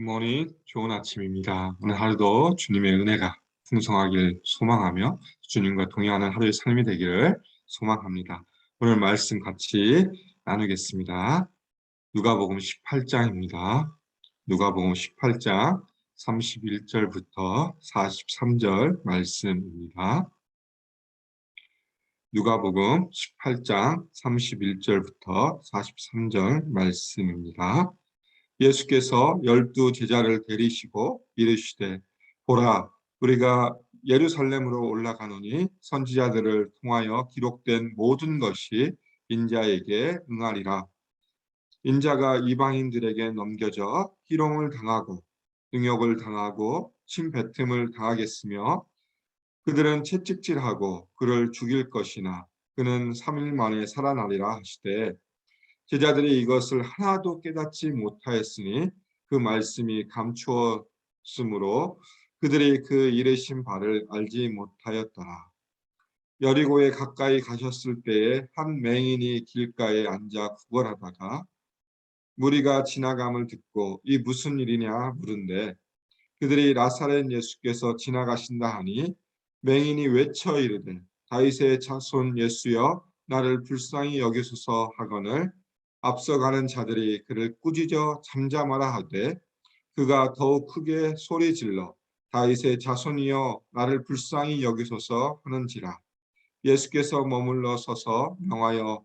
굿모닝, 좋은 아침입니다. 오늘 하루도 주님의 은혜가 풍성하길 소망하며 주님과 동행하는 하루의 삶이 되기를 소망합니다. 오늘 말씀 같이 나누겠습니다. 누가복음 18장입니다. 누가복음 18장 31절부터 43절 말씀입니다. 누가복음 18장 31절부터 43절 말씀입니다. 예수께서 12 제자를 데리시고 이르시되 보라 우리가 예루살렘으로 올라가노니 선지자들을 통하여 기록된 모든 것이 인자에게 응하리라. 인자가 이방인들에게 넘겨져 희롱을 당하고 능욕을 당하고 침뱉음을 당하겠으며 그들은 채찍질하고 그를 죽일 것이나 그는 3일 만에 살아나리라 하시되 제자들이 이것을 하나도 깨닫지 못하였으니 그 말씀이 감추었으므로 그들이 그 이르신 바를 알지 못하였더라. 여리고에 가까이 가셨을 때에 한 맹인이 길가에 앉아 구걸하다가 무리가 지나감을 듣고 이 무슨 일이냐 물은데 그들이 나사렛 예수께서 지나가신다 하니 맹인이 외쳐 이르되 다윗의 자손 예수여 나를 불쌍히 여기소서 하거늘 앞서가는 자들이 그를 꾸짖어 잠잠하라 하되 그가 더욱 크게 소리질러 다윗의 자손이여 나를 불쌍히 여기소서 하는지라. 예수께서 머물러 서서 명하여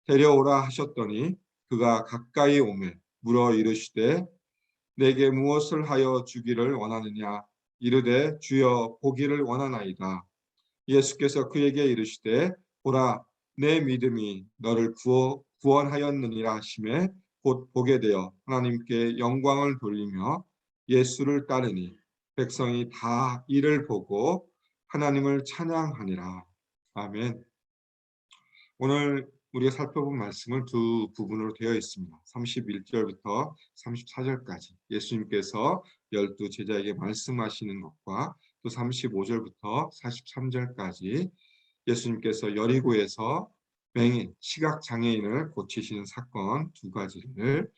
데려오라 하셨더니 그가 가까이 오매 물어 이르시되 내게 무엇을 하여 주기를 원하느냐 이르되 주여 보기를 원하나이다. 예수께서 그에게 이르시되 보라 내 믿음이 너를 구원하였느니라 하시매 곧 보게 되어 하나님께 영광을 돌리며 예수를 따르니 백성이 다 이를 보고 하나님을 찬양하니라. 아멘. 오늘 우리가 살펴본 말씀은 두 부분으로 되어 있습니다. 31절부터 34절까지 예수님께서 12 제자에게 말씀하시는 것과 또 35절부터 43절까지 예수님께서 여리고에서 맹인, 시각장애인을 고치시는 사건 두 가지를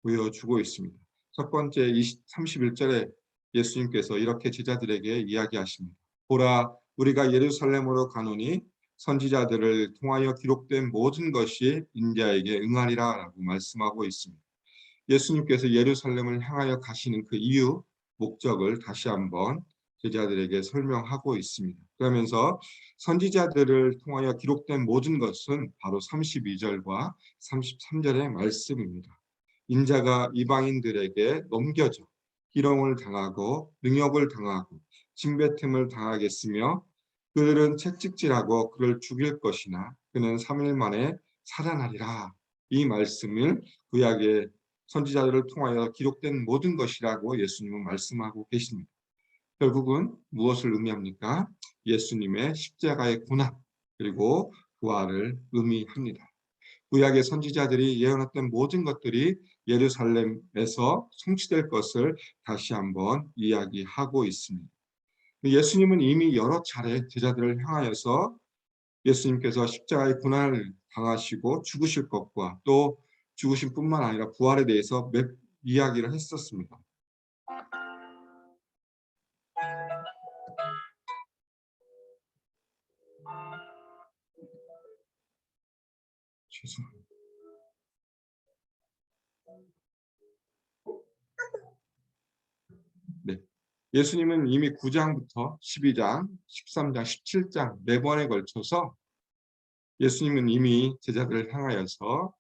보여주고 있습니다. 첫 번째 31절에 예수님께서 이렇게 제자들에게 이야기하십니다. 보라, 우리가 예루살렘으로 가노니 선지자들을 통하여 기록된 모든 것이 인자에게 응하리라 라고 말씀하고 있습니다. 예수님께서 예루살렘을 향하여 가시는 그 이유, 목적을 다시 한번 제자들에게 설명하고 있습니다. 그러면서 선지자들을 통하여 기록된 모든 것은 바로 32절과 33절의 말씀입니다. 인자가 이방인들에게 넘겨져 희롱을 당하고 능욕을 당하고 침뱉음을 당하겠으며 그들은 채찍질하고 그를 죽일 것이나 그는 3일 만에 살아나리라. 이 말씀을 구약의 선지자들을 통하여 기록된 모든 것이라고 예수님은 말씀하고 계십니다. 결국은 무엇을 의미합니까? 예수님의 십자가의 고난 그리고 부활을 의미합니다. 구약의 선지자들이 예언했던 모든 것들이 예루살렘에서 성취될 것을 다시 한번 이야기하고 있습니다. 예수님은 이미 여러 차례 제자들을 향하여서 예수님께서 십자가의 고난을 당하시고 죽으실 것과 또 죽으신 뿐만 아니라 부활에 대해서 몇 이야기를 했었습니다. 죄송합니다. 네. 예수님은 이미 9장부터 12장, 13장, 17장 네 번에 걸쳐서 예수님은 이미 제자들을 향하여서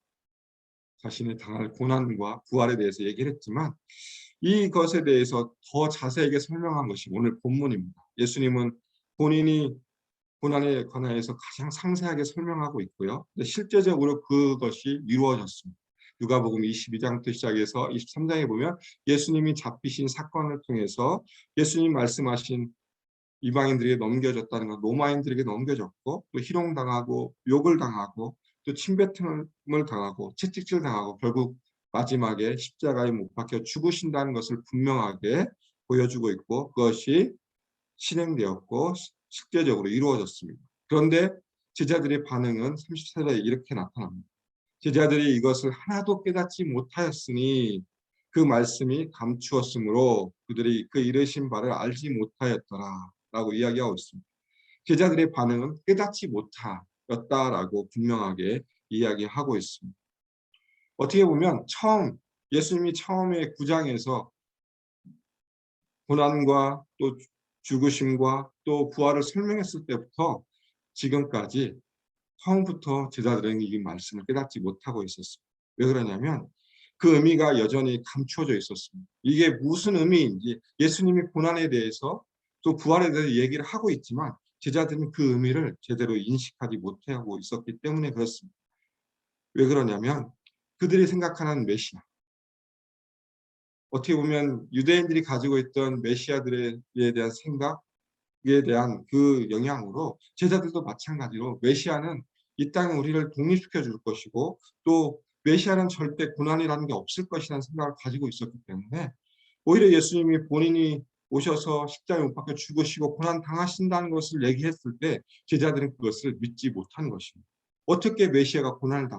자신이 당할 고난과 부활에 대해서 얘기를 했지만 이것에 대해서 더 자세하게 설명한 것이 오늘 본문입니다. 예수님은 본인이 고난에 관하여서 가장 상세하게 설명하고 있고요. 근데 실제적으로 그것이 이루어졌습니다. 누가복음 22장부터 시작해서 23장에 보면 예수님이 잡히신 사건을 통해서 예수님 말씀하신 이방인들에게 넘겨졌다는 것, 로마인들에게 넘겨졌고 또 희롱당하고 욕을 당하고 또 침뱉음을 당하고 채찍질 당하고 결국 마지막에 십자가에 못 박혀 죽으신다는 것을 분명하게 보여주고 있고 그것이 실행되었고 실제적으로 이루어졌습니다. 그런데 제자들의 반응은 34절에 이렇게 나타납니다. 제자들이 이것을 하나도 깨닫지 못하였으니 그 말씀이 감추었으므로 그들이 그 이르신 바를 알지 못하였더라 라고 이야기하고 있습니다. 제자들의 반응은 깨닫지 못하였다라고 분명하게 이야기하고 있습니다. 어떻게 보면 예수님이 처음에 9장에서 고난과 또 죽으심과 또 부활을 설명했을 때부터 지금까지 처음부터 제자들은 이 말씀을 깨닫지 못하고 있었습니다. 왜 그러냐면 그 의미가 여전히 감추어져 있었습니다. 이게 무슨 의미인지 예수님이 고난에 대해서 또 부활에 대해서 얘기를 하고 있지만 제자들은 그 의미를 제대로 인식하지 못하고 있었기 때문에 그렇습니다. 왜 그러냐면 그들이 생각하는 메시아, 어떻게 보면 유대인들이 가지고 있던 메시아들에 대한 생각에 대한 그 영향으로 제자들도 마찬가지로 메시아는 이 땅에 우리를 독립시켜 줄 것이고 또 메시아는 절대 고난이라는 게 없을 것이라는 생각을 가지고 있었기 때문에 오히려 예수님이 본인이 오셔서 십자가에 못 박혀 죽으시고 고난 당하신다는 것을 얘기했을 때 제자들은 그것을 믿지 못한 것입니다. 어떻게 메시아가 고난을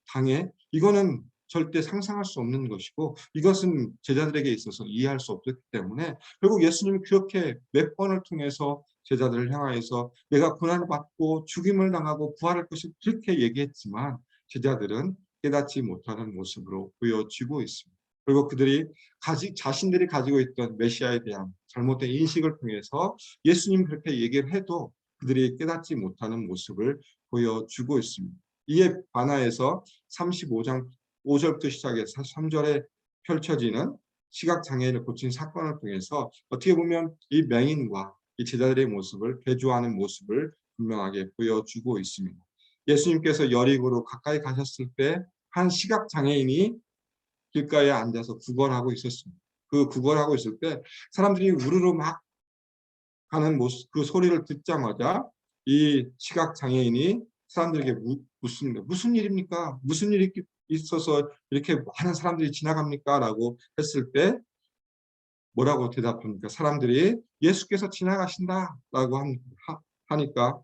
당해? 이거는 절대 상상할 수 없는 것이고 이것은 제자들에게 있어서 이해할 수 없었기 때문에 결국 예수님이 그렇게 몇 번을 통해서 제자들을 향하여서 내가 고난을 받고 죽임을 당하고 부활할 것을 그렇게 얘기했지만 제자들은 깨닫지 못하는 모습으로 보여지고 있습니다. 그리고 그들이 자신들이 가지고 있던 메시아에 대한 잘못된 인식을 통해서 예수님 그렇게 얘기를 해도 그들이 깨닫지 못하는 모습을 보여주고 있습니다. 이에 반하여서 35장 5절부터 시작해서 3절에 펼쳐지는 시각장애인을 고친 사건을 통해서 어떻게 보면 이 맹인과 이 제자들의 모습을 대조하는 모습을 분명하게 보여주고 있습니다. 예수님께서 여리고로 가까이 가셨을 때 한 시각장애인이 길가에 앉아서 구걸하고 있었습니다. 그 구걸하고 있을 때 사람들이 우르르 막 하는 모습, 그 소리를 듣자마자 이 시각장애인이 사람들에게 묻습니다. 무슨 일입니까? 무슨 일이 있어서 이렇게 많은 사람들이 지나갑니까? 라고 했을 때 뭐라고 대답합니까? 사람들이 예수께서 지나가신다라고 하니까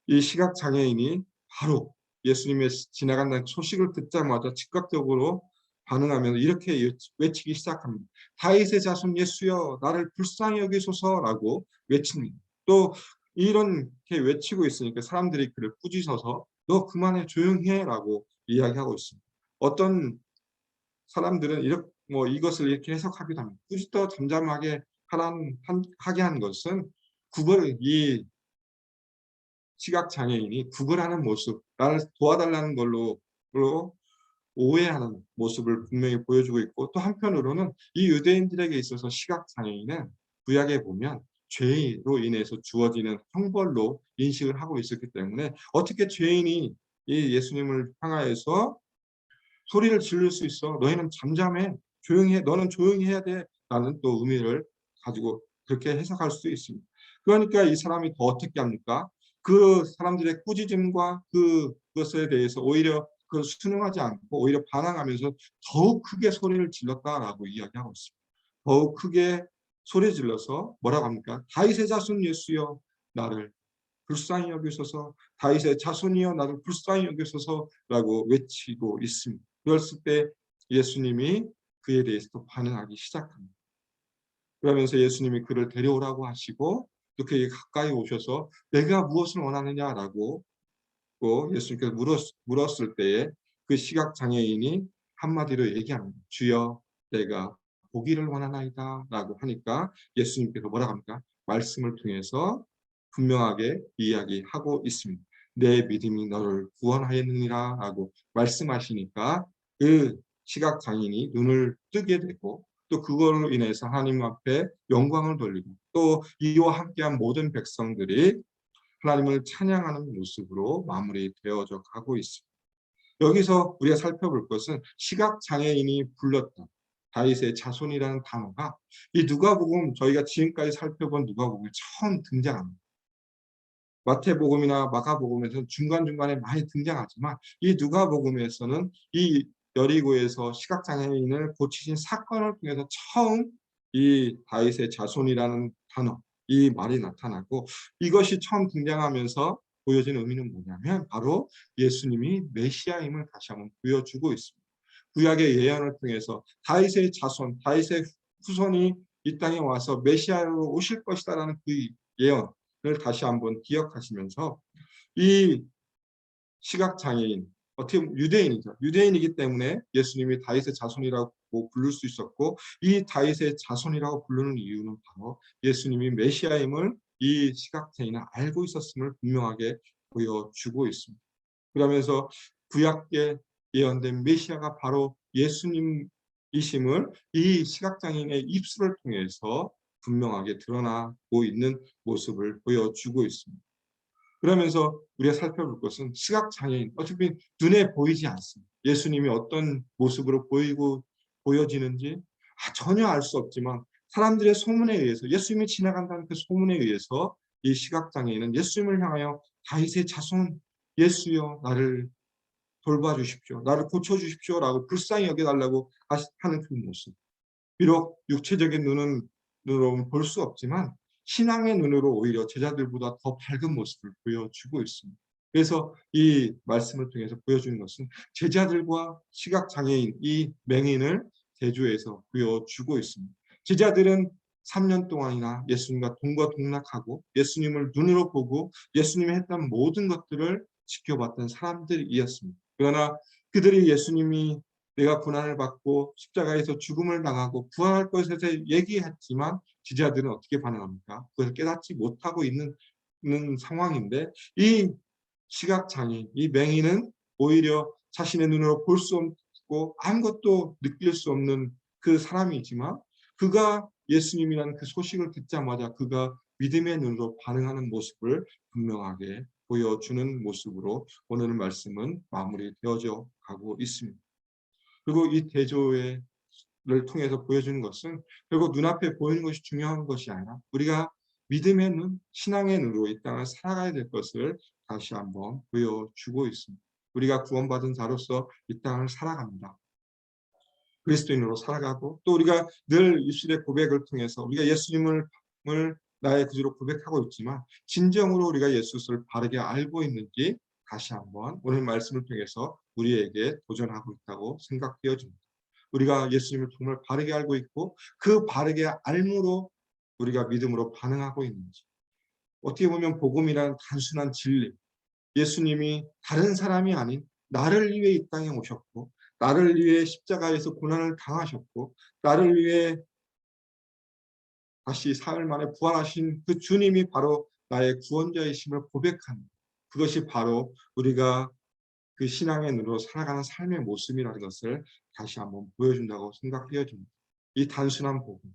이 시각장애인이 바로 예수님의 지나간다는 소식을 듣자마자 즉각적으로 반응하면서 이렇게 외치기 시작합니다. 다윗의 자손 예수여 나를 불쌍히 여기소서라고 외칩니다. 또 이렇게 외치고 있으니까 사람들이 그를 꾸짖어서 너 그만해 조용히 해라고 이야기하고 있습니다. 어떤 사람들은 이것을 이렇게 해석하기도 합니다. 꾸짖어 잠잠하게 하게 한 것은 이 시각장애인이 구걸하는 모습, 나를 도와달라는 걸로 오해하는 모습을 분명히 보여주고 있고 또 한편으로는 이 유대인들에게 있어서 시각장애인은 구약에 보면 죄로 인해서 주어지는 형벌로 인식을 하고 있었기 때문에 어떻게 죄인이 이 예수님을 향하여서 소리를 지를 수 있어? 너희는 잠잠해. 조용히 해. 너는 조용히 해야 돼. 라는 또 의미를 가지고 그렇게 해석할 수 있습니다. 그러니까 이 사람이 더 어떻게 합니까? 그 사람들의 꾸짖음과 그것에 대해서 오히려 그걸 순응하지 않고 오히려 반항하면서 더욱 크게 소리를 질렀다라고 이야기하고 있습니다. 더욱 크게 소리 질러서 뭐라고 합니까? 다윗의 자손 예수여 나를 불쌍히 여기소서, 다윗의 자손이여 나를 불쌍히 여기소서라고 외치고 있습니다. 그랬을 때 예수님이 그에 대해서 또 반응하기 시작합니다. 그러면서 예수님이 그를 데려오라고 하시고 또 그에게 가까이 오셔서 내가 무엇을 원하느냐라고 또 예수님께서 물었을 때에 그 시각장애인이 한마디로 얘기합니다. 주여 내가 보기를 원하나이다 라고 하니까 예수님께서 뭐라고 합니까? 말씀을 통해서 분명하게 이야기하고 있습니다. 내 믿음이 너를 구원하였느니라 라고 말씀하시니까 그 시각장애인이 눈을 뜨게 되고 또 그걸로 인해서 하나님 앞에 영광을 돌리고 또 이와 함께한 모든 백성들이 하나님을 찬양하는 모습으로 마무리되어져 가고 있습니다. 여기서 우리가 살펴볼 것은 시각장애인이 불렀던 다윗의 자손이라는 단어가 이 누가복음 저희가 지금까지 살펴본 누가복음에 처음 등장합니다. 마태복음이나 마가복음에서는 중간중간에 많이 등장하지만 이 누가복음에서는 이 여리고에서 시각장애인을 고치신 사건을 통해서 처음 이 다윗의 자손이라는 단어, 이 말이 나타나고 이것이 처음 등장하면서 보여진 의미는 뭐냐면 바로 예수님이 메시아임을 다시 한번 보여주고 있습니다. 구약의 예언을 통해서 다윗의 자손, 다윗의 후손이 이 땅에 와서 메시아로 오실 것이다라는 그 예언을 다시 한번 기억하시면서 이 시각장애인, 어떻게 보면 유대인이죠. 유대인이기 때문에 예수님이 다윗의 자손이라고 부를 수 있었고, 이 다윗의 자손이라고 부르는 이유는 바로 예수님이 메시아임을 이 시각장애인은 알고 있었음을 분명하게 보여주고 있습니다. 그러면서 구약에 예언된 메시아가 바로 예수님이심을 이 시각장애인의 입술을 통해서 분명하게 드러나고 있는 모습을 보여주고 있습니다. 그러면서 우리가 살펴볼 것은 시각장애인, 어차피 눈에 보이지 않습니다. 예수님이 어떤 모습으로 보여지는지 전혀 알 수 없지만 사람들의 소문에 의해서, 예수님이 지나간다는 그 소문에 의해서 이 시각장애인은 예수님을 향하여 다윗의 자손 예수여 나를 돌봐주십시오, 나를 고쳐주십시오라고 불쌍히 여겨달라고 하는 그 모습. 비록 육체적인 눈으로는 볼 수 없지만 신앙의 눈으로 오히려 제자들보다 더 밝은 모습을 보여주고 있습니다. 그래서 이 말씀을 통해서 보여주는 것은 제자들과 시각장애인, 이 맹인을 대조해서 보여주고 있습니다. 제자들은 3년 동안이나 예수님과 동거동락하고 예수님을 눈으로 보고 예수님이 했던 모든 것들을 지켜봤던 사람들이었습니다. 그러나 그들이 예수님이 내가 고난을 받고 십자가에서 죽음을 당하고 부활할 것에 대해서 얘기했지만 제자들은 어떻게 반응합니까? 그것을 깨닫지 못하고 있는 상황인데, 이 시각장애인, 이 맹인은 오히려 자신의 눈으로 볼 수 없고 아무것도 느낄 수 없는 그 사람이지만, 그가 예수님이라는 그 소식을 듣자마자 그가 믿음의 눈으로 반응하는 모습을 분명하게 보여주는 모습으로 오늘 말씀은 마무리되어져 가고 있습니다. 그리고 이 대조를 통해서 보여주는 것은 결국 눈앞에 보이는 것이 중요한 것이 아니라 우리가 믿음의 눈, 신앙의 눈으로 이 땅을 살아가야 될 것을 다시 한번 보여주고 있습니다. 우리가 구원받은 자로서 이 땅을 살아갑니다. 그리스도인으로 살아가고, 또 우리가 늘 입술의 고백을 통해서 우리가 예수님을 나의 구주로 고백하고 있지만 진정으로 우리가 예수를 바르게 알고 있는지 다시 한번 오늘 말씀을 통해서 우리에게 도전하고 있다고 생각되어집니다. 우리가 예수님을 정말 바르게 알고 있고 그 바르게 알므로 우리가 믿음으로 반응하고 있는지, 어떻게 보면 복음이란 단순한 진리, 예수님이 다른 사람이 아닌 나를 위해 이 땅에 오셨고 나를 위해 십자가에서 고난을 당하셨고 나를 위해 다시 사흘 만에 부활하신 그 주님이 바로 나의 구원자이심을 고백하는, 그것이 바로 우리가 그 신앙의 눈으로 살아가는 삶의 모습이라는 것을 다시 한번 보여준다고 생각되어집니다. 이 단순한 복음,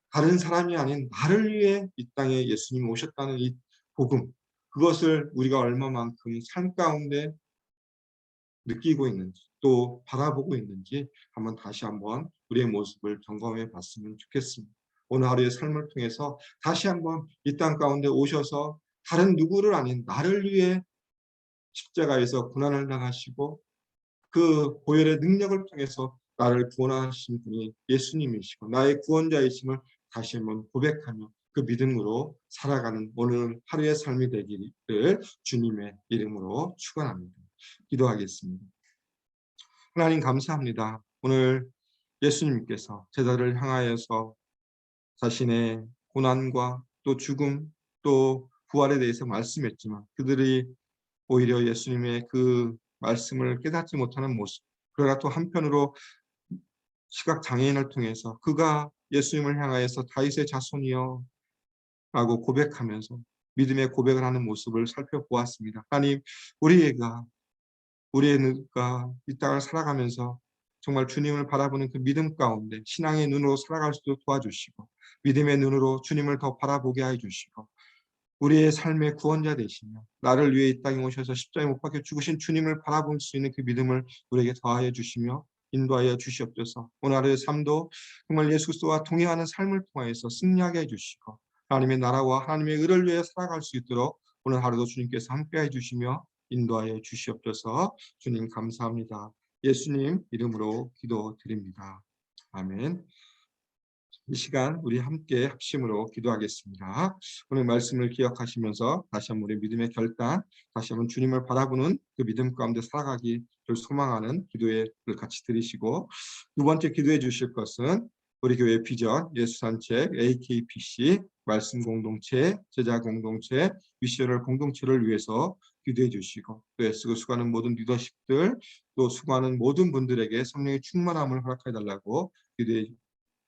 다른 사람이 아닌 나를 위해 이 땅에 예수님이 오셨다는 이 복음, 그것을 우리가 얼마만큼 삶 가운데 느끼고 있는지 또 바라보고 있는지 다시 한번 우리의 모습을 점검해 봤으면 좋겠습니다. 오늘 하루의 삶을 통해서 다시 한번 이 땅 가운데 오셔서 다른 누구를 아닌 나를 위해 십자가에서 고난을 당하시고 그 보혈의 능력을 통해서 나를 구원하신 분이 예수님이시고 나의 구원자이심을 다시 한번 고백하며 그 믿음으로 살아가는 오늘 하루의 삶이 되기를 주님의 이름으로 축원합니다. 기도하겠습니다. 하나님 감사합니다. 오늘 예수님께서 제자를 향하여서 자신의 고난과 또 죽음 또 부활에 대해서 말씀했지만 그들이 오히려 예수님의 그 말씀을 깨닫지 못하는 모습, 그러나 또 한편으로 시각장애인을 통해서 그가 예수님을 향하여서 다윗의 자손이여 라고 고백하면서 믿음의 고백을 하는 모습을 살펴보았습니다. 하나님, 우리가 이 땅을 살아가면서 정말 주님을 바라보는 그 믿음 가운데 신앙의 눈으로 살아갈 수도 도와주시고 믿음의 눈으로 주님을 더 바라보게 해주시고 우리의 삶의 구원자 되시며 나를 위해 이 땅에 오셔서 십자가에 못 박혀 죽으신 주님을 바라볼 수 있는 그 믿음을 우리에게 더하여 주시며 인도하여 주시옵소서. 오늘 하루의 삶도 정말 예수 그리스도와 동행하는 삶을 통해서 승리하게 해주시고 하나님의 나라와 하나님의 의를 위해 살아갈 수 있도록 오늘 하루도 주님께서 함께해 주시며 인도하여 주시옵소서. 주님 감사합니다. 예수님 이름으로 기도드립니다. 아멘. 이 시간 우리 함께 합심으로 기도하겠습니다. 오늘 말씀을 기억하시면서 다시 한번 우리 믿음의 결단, 다시 한번 주님을 바라보는 그 믿음 가운데 살아가기를 소망하는 기도를 같이 드리시고, 두 번째 기도해 주실 것은 우리 교회 비전, 예수산책, AKPC, 말씀 공동체, 제자 공동체, 미션을 공동체를 위해서 기도해 주시고, 또 애쓰고 수고하는 모든 리더십들, 또 수고하는 모든 분들에게 성령의 충만함을 허락해 달라고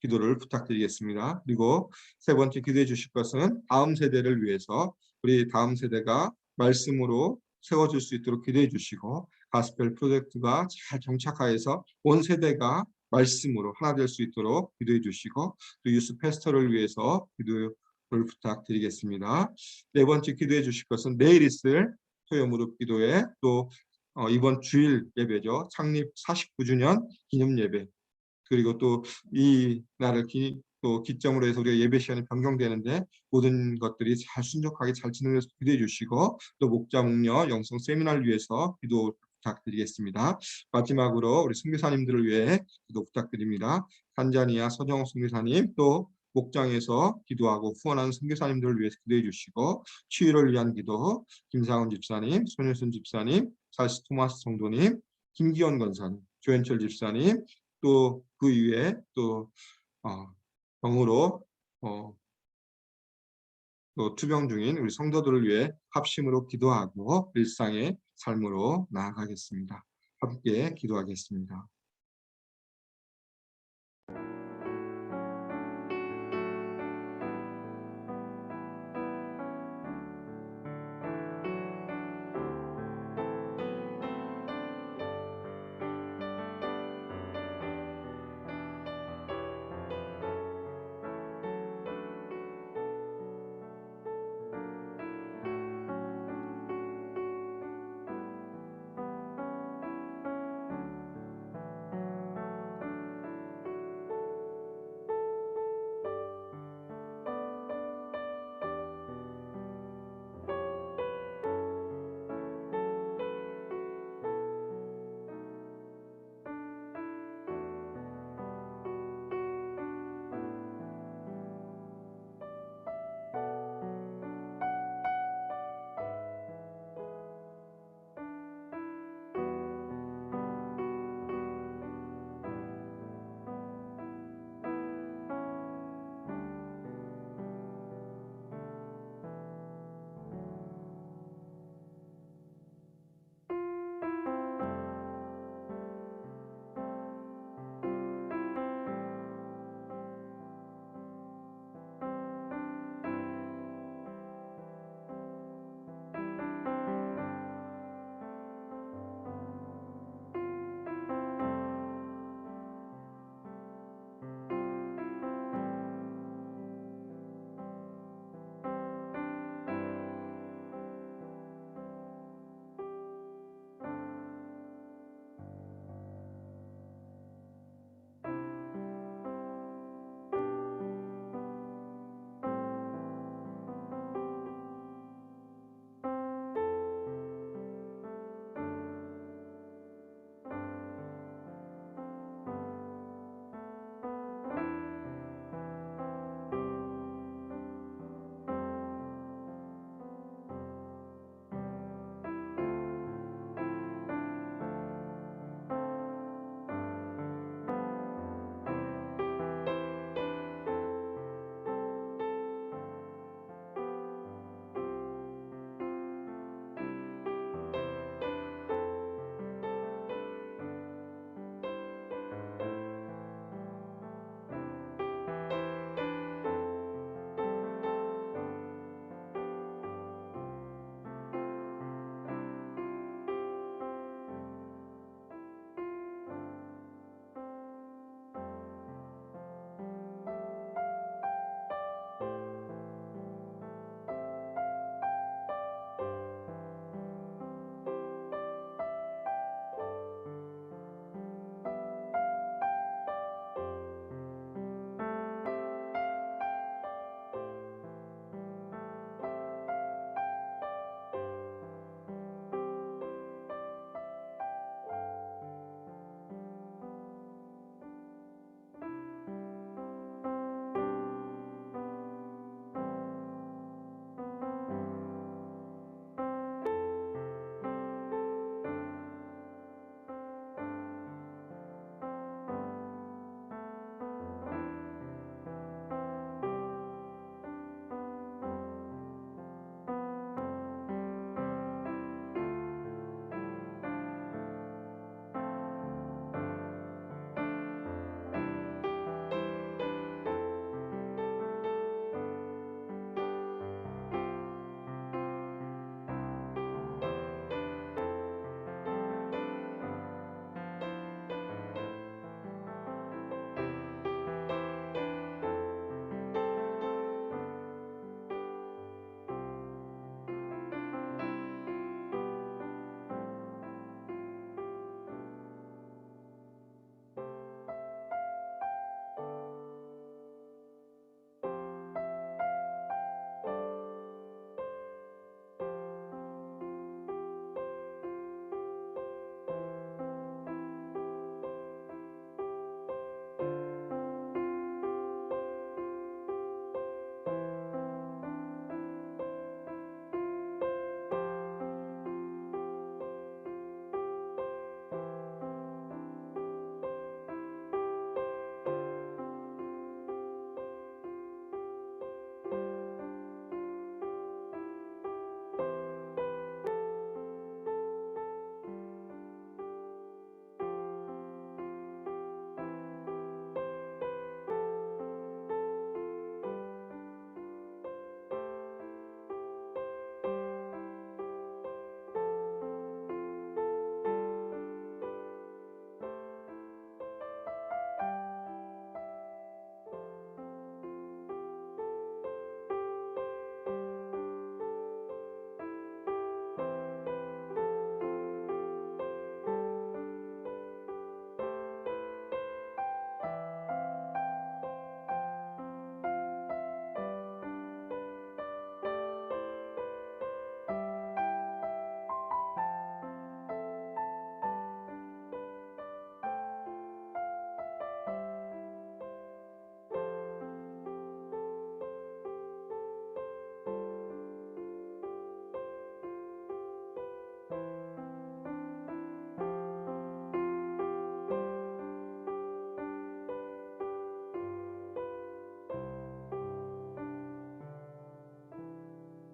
기도를 부탁드리겠습니다. 그리고 세 번째 기도해 주실 것은 다음 세대를 위해서 우리 다음 세대가 말씀으로 세워질 수 있도록 기도해 주시고, 가스펠 프로젝트가 잘 정착하여서 온 세대가 말씀으로 하나 될 수 있도록 기도해 주시고, 또 유스 패스터를 위해서 기도를 부탁드리겠습니다. 네 번째 기도해 주실 것은 내일 있을 토요 무릎 기도회, 또 이번 주일 예배죠. 창립 49주년 기념 예배, 그리고 또 이 날을 또 기점으로 해서 우리가 예배 시간이 변경되는데 모든 것들이 잘 순적하게 잘 진행돼서 기도해 주시고, 또 목자 목녀 영성 세미나를 위해서 기도 부탁드리겠습니다. 마지막으로 우리 선교사님들을 위해 기도 부탁드립니다. 탄자니아 서정호 선교사님, 또 목장에서 기도하고 후원하는 선교사님들을 위해서 기도해 주시고, 치유를 위한 기도 김상훈 집사님, 손효순 집사님, 사시 토마스 성도님, 김기현 권사님, 조현철 집사님, 또 그 이외에 또 병으로 또 투병 중인 우리 성도들을 위해 합심으로 기도하고 일상의 삶으로 나아가겠습니다. 함께 기도하겠습니다.